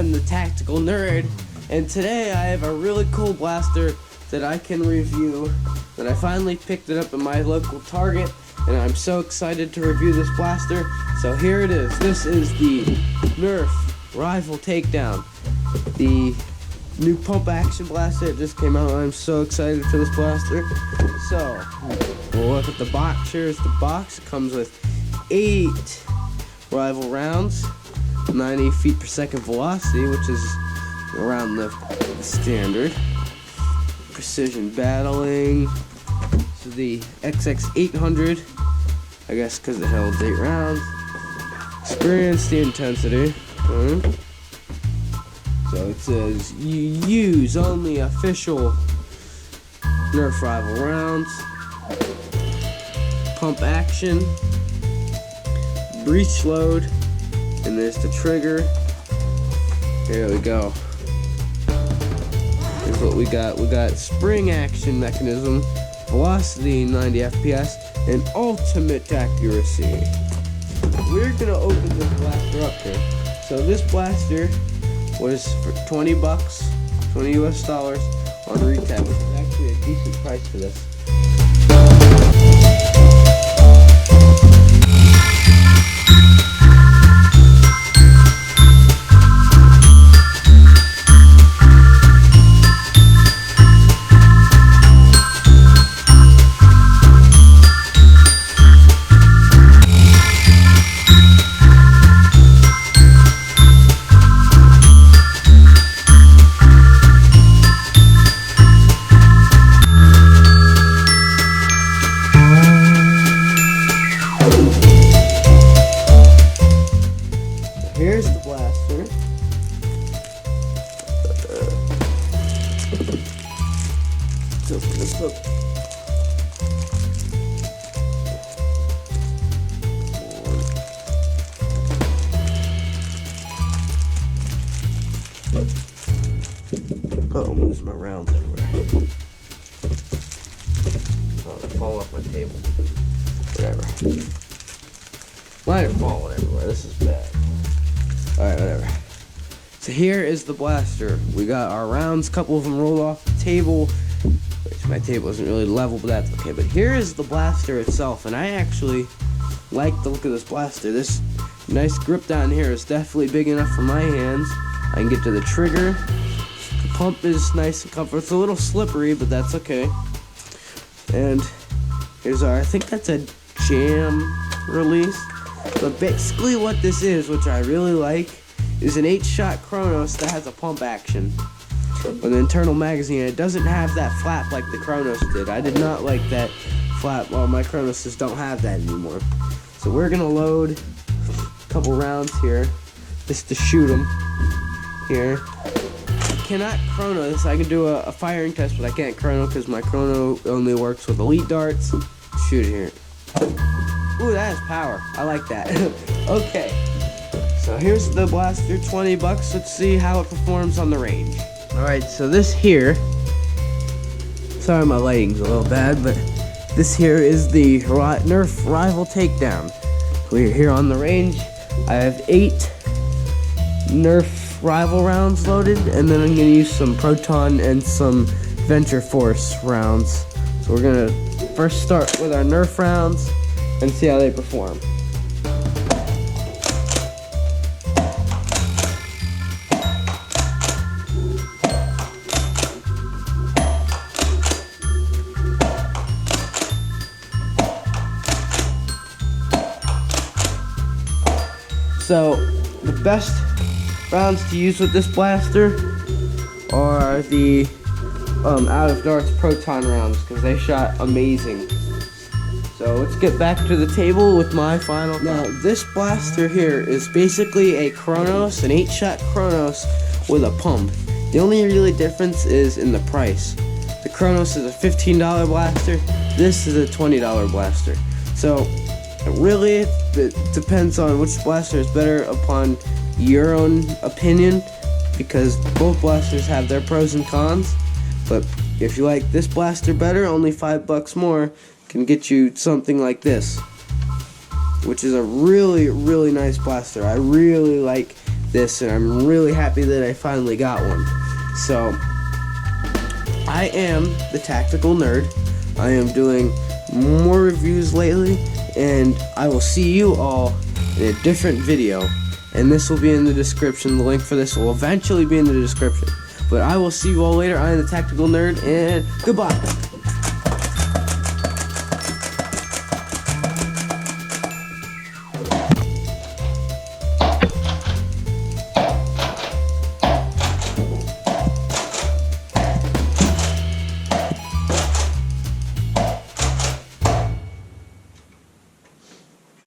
I'm the Tactical Nerd, and today I have a really cool blaster that I can review, that I finally picked it up at my local Target, and I'm so excited to review this blaster. So here it is. This is the NERF Rival Takedown, the new pump action blaster that just came out. I'm so excited for this blaster. So we'll look at the box. Here's the box. It comes with 8 rival rounds, 90 feet per second velocity, which is around the standard. Precision battling. So the XX800, I guess because it held 8 rounds. Experience the intensity. So it says you use only official NERF rival rounds. Pump action. Breech load. And there's the trigger. Here we go. Here's what we got. We got spring action mechanism, velocity 90 FPS, and ultimate accuracy. We're gonna open this blaster up here. So this blaster was for $20, $20 US on retail, which is actually a decent price for this. Here's the blaster. Let's open this up. Oh, I'm losing my rounds everywhere. Oh, they're falling off my table. Whatever. Mine are falling everywhere. This is bad. Alright, whatever. So here is the blaster. We got our rounds, a couple of them rolled off the table, which my table isn't really level, but that's okay. But here is the blaster itself, and I actually like the look of this blaster. This nice grip down here is definitely big enough for my hands. I can get to the trigger. The pump is nice and comfortable. It's a little slippery, but that's okay. And here's our, I think that's a jam release. But basically what this is, which I really like, is an 8-shot Chronos that has a pump action with an internal magazine. It doesn't have that flap like the Chronos did. I did not like that flap. Well, my Chronoses don't have that anymore. So we're going to load a couple rounds here just to shoot them here. I cannot chrono this. I can do a firing test, but I can't chrono because my chrono only works with elite darts. Shoot it here. Ooh, that has power. I like that. Okay, so here's the blaster, $20. Let's see how it performs on the range. Alright, so this here, sorry my lighting's a little bad, but this here is the NERF Rival Takedown. We're here on the range. I have 8 NERF Rival rounds loaded, and then I'm going to use some Proton and some Venture Force rounds. So we're going to first start with our NERF rounds and see how they perform. So the best rounds to use with this blaster are the out of darts Proton rounds, because they shot amazing. So let's get back to the table with my final. Now this blaster here is basically a Chronos, an 8-shot Chronos with a pump. The only really difference is in the price. The Chronos is a $15 blaster. This is a $20 blaster. So really it depends on which blaster is better upon your own opinion, because both blasters have their pros and cons. But if you like this blaster better, only $5 more can get you something like this, which is a really, really nice blaster. I really like this, and I'm really happy that I finally got one. So, I am the Tactical Nerd. I am doing more reviews lately, and I will see you all in a different video. And this will be in the description. The link for this will eventually be in the description. But I will see you all later. I am the Tactical Nerd, and goodbye.